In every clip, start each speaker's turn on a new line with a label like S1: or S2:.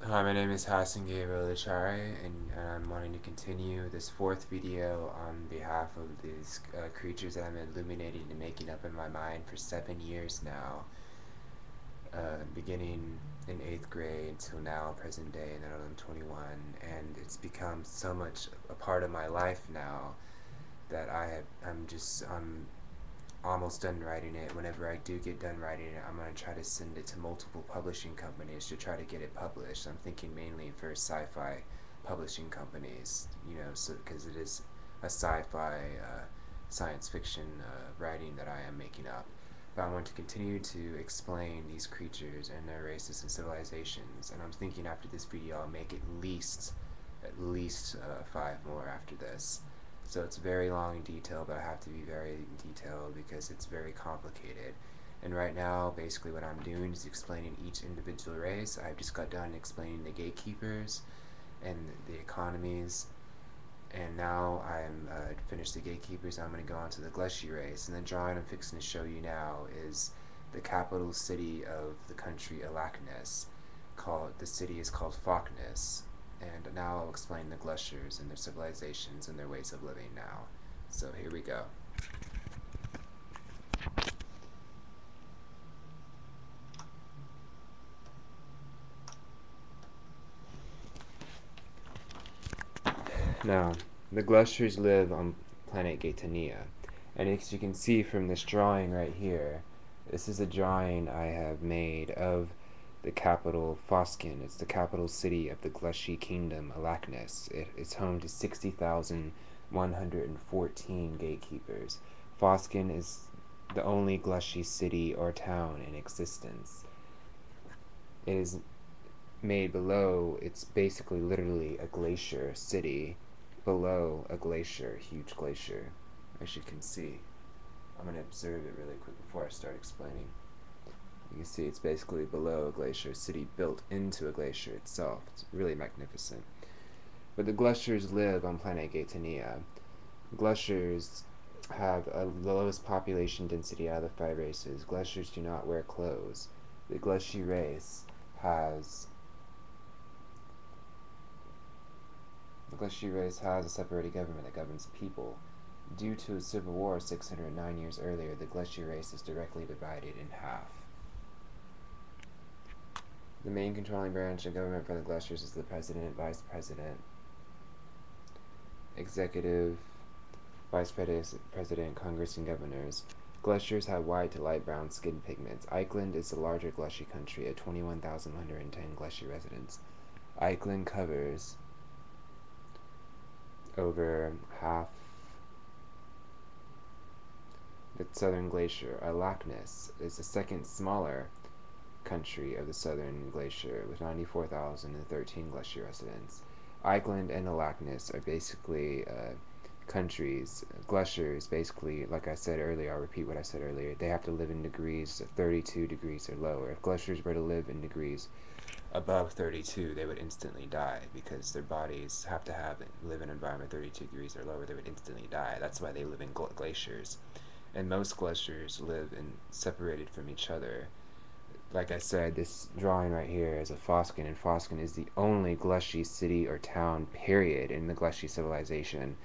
S1: Hi, my name is Hassan Gabriel, and I'm wanting to continue this fourth video on behalf of these creatures that I'm illuminating and making up in my mind for 7 years now, beginning in 8th grade till now, present day, and then I'm 21, and it's become so much a part of my life now that I'm almost done writing it. Whenever I do get done writing it, I'm going to try to send it to multiple publishing companies to try to get it published. I'm thinking mainly for sci-fi publishing companies, so because it is a sci-fi science fiction writing that I am making up. But I want to continue to explain these creatures and their races and civilizations, and I'm thinking after this video I'll make at least 5 more after this. So it's very long and detailed, but I have to be very detailed because it's very complicated. And right now, basically what I'm doing is explaining each individual race. I've just got done explaining the gatekeepers and the economies, and now I'm finished the gatekeepers. I'm going to go on to the Glacier race. And the drawing I'm fixing to show you now is the capital city of the country, Alakness. The city is called Falkness. And now I'll explain the Glushers and their civilizations and their ways of living now. So here we go. Now, the Glushers live on Planet Gateiniya. And as you can see from this drawing right here, this is a drawing I have made of the capital Foskin. It's the capital city of the Glushy Kingdom, Alakness. It's home to 60,114 gatekeepers. Foskin is the only Glushy city or town in existence. It is made below, it's basically literally a glacier city below a glacier, huge glacier, as you can see. I'm going to observe it really quick before I start explaining. You can see it's basically below a glacier city built into a glacier itself. It's really magnificent. But the Glushers live on Planet Gateiniya. Glushers have the lowest population density out of the 5 races. Glushers do not wear clothes. The Glushy race has a separated government that governs people. Due to a civil war 609 years earlier, the Glacier race is directly divided in half. The main controlling branch of government for the Glaciers is the President, Vice President, Executive, Vice President, Congress, and Governors. Glaciers have white to light brown skin pigments. Iceland is the larger Glushy country at 21,110 Glushy residents. Iceland covers over half the southern glacier. Alakness is the second smaller country of the southern glacier with 94,013 Glacier residents. Iceland and Alakness are basically countries. Glaciers, basically, like I said earlier, I'll repeat what I said earlier, they have to live in degrees of 32 degrees or lower. If glaciers were to live in degrees above 32, they would instantly die because their bodies have to live in an environment 32 degrees or lower. They would instantly die. That's why they live in glaciers. And most glaciers live separated from each other. Like I said, this drawing right here is a Foskin, and Foskin is the only Glushy city or town, period, in the Glushy civilization.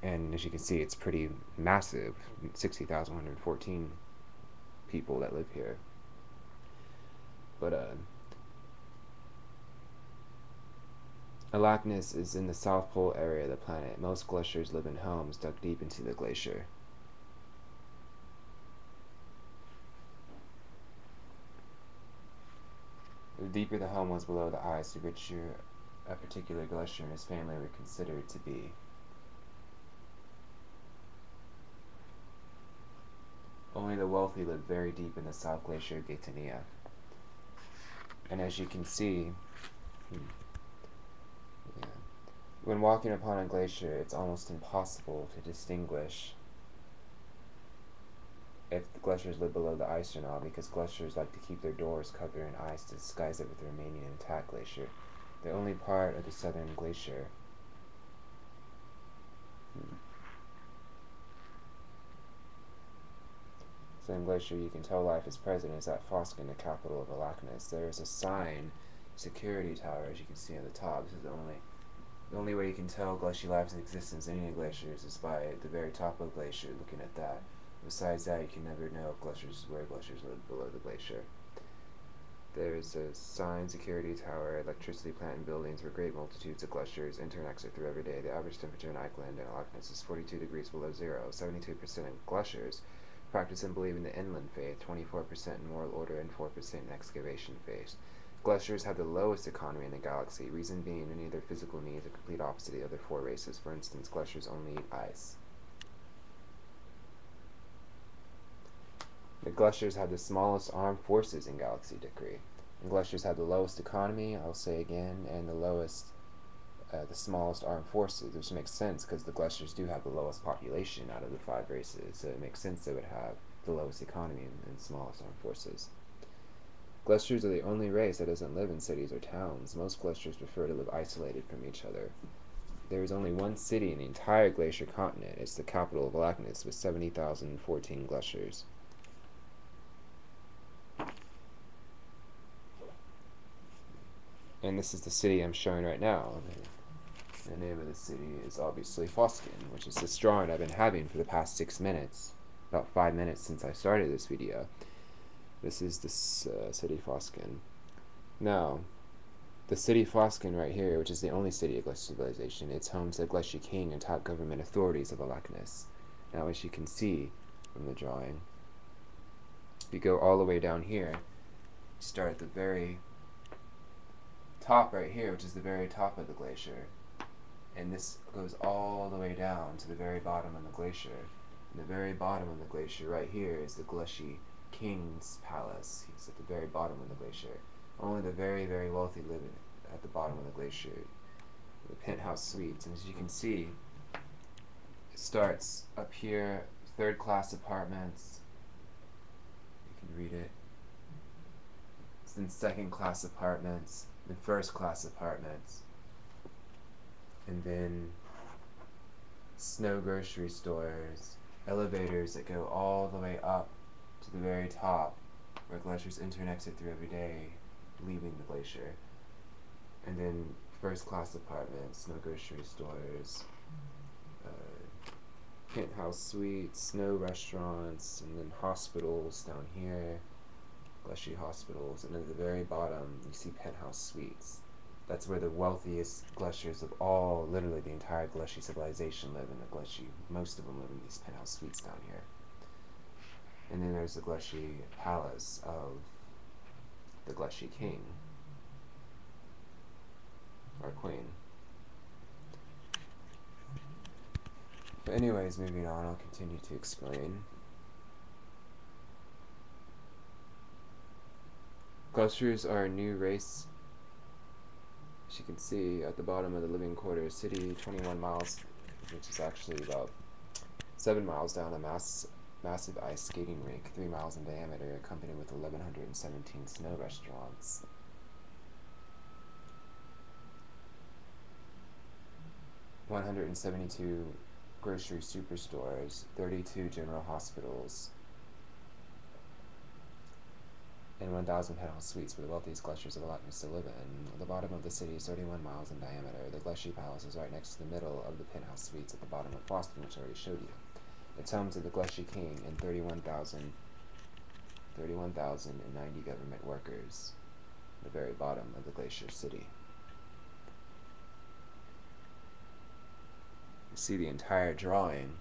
S1: And as you can see, it's pretty massive, 60,114 people that live here. But Alakness is in the South Pole area of the planet. Most glaciers live in homes dug deep into the glacier. The deeper the home was below the ice, the richer a particular glacier and his family were considered to be. Only the wealthy live very deep in the South Glacier of Gateiniya. And as you can see, when walking upon a glacier, it's almost impossible to distinguish if the glaciers live below the ice or not, because glaciers like to keep their doors covered in ice to disguise it with the remaining intact glacier. The only part of the southern glacier Southern Glacier, you can tell life is present, is at Foskin, the capital of Arachnis. There is a sign, security tower, as you can see on the top. This is the only way you can tell glacier life is in existence in any glaciers is by the very top of the glacier, looking at that. Besides that, you can never know if where glaciers live below the glacier. There's a sign, security tower, electricity plant, and buildings where great multitudes of glaciers enter and exit through every day. The average temperature in Iceland and Arachnis is 42 degrees below zero. 72% of glaciers practice and believe in the inland faith, 24% in moral order, and 4% in excavation faith. Glaciers have the lowest economy in the galaxy, reason being any of their physical needs are complete opposite of the other four races. For instance, glaciers only eat ice. The glaciers have the smallest armed forces in Galaxy Decree. And glaciers have the lowest economy, I'll say again, and the smallest armed forces, which makes sense because the glaciers do have the lowest population out of the five races, so it makes sense they would have the lowest economy and smallest armed forces. Glaciers are the only race that doesn't live in cities or towns. Most glaciers prefer to live isolated from each other. There is only one city in the entire glacier continent. It's the capital of Arachnis with 70,014 glaciers. And this is the city I'm showing right now. The name of the city is obviously Foskin, which is this drawing I've been having for the past 6 minutes. About 5 minutes since I started this video. This is this city Foskin. Now, the city Foskin right here, which is the only city of Glacier civilization, it's home to the Glacier King and top government authorities of Arachnis. Now, as you can see from the drawing, if you go all the way down here, you start at the very top right here, which is the very top of the glacier, and this goes all the way down to the very bottom of the glacier. And the very bottom of the glacier right here is the Glacier King's palace. He's at the very bottom of the glacier. Only the very, very wealthy live at the bottom of the glacier, the penthouse suites. And as you can see, it starts up here, third class apartments. You can read it. It's then second class apartments, then first class apartments, and then snow grocery stores, elevators that go all the way up to the very top where glaciers enter and exit through every day, leaving the glacier. And then first class apartments, snow grocery stores, penthouse suites, snow restaurants, and then hospitals down here, Glacier hospitals, and at the very bottom you see penthouse suites. That's where the wealthiest glaciers of all, literally the entire Glacier civilization live in the Glacier. Most of them live in these penthouse suites down here. And then there's the Glacier palace of the Glacier King, or Queen. But anyways, moving on, I'll continue to explain. Glaciers are a new race. As you can see at the bottom of the living quarters, city 21 miles, which is actually about 7 miles down a massive ice skating rink, 3 miles in diameter, accompanied with 1,117 snow restaurants. $172 grocery superstores, 32 general hospitals, and 1,000 penthouse suites for the wealthiest glaciers of Arachnis to live in. The bottom of the city is 31 miles in diameter. The Glacier Palace is right next to the middle of the penthouse suites at the bottom of Foskin, which I already showed you. It's home to the Glacier King and 31,090 government workers at the very bottom of the glacier city. You see the entire drawing.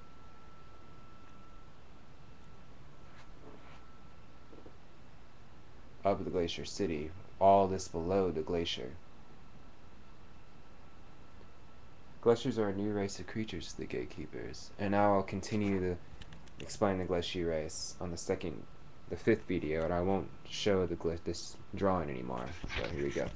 S1: Of the glacier city, all this below the glacier. Glaciers are a new race of creatures to the gatekeepers, and now I'll continue to explain the glacier race on the fifth video, and I won't show this drawing anymore. So here we go.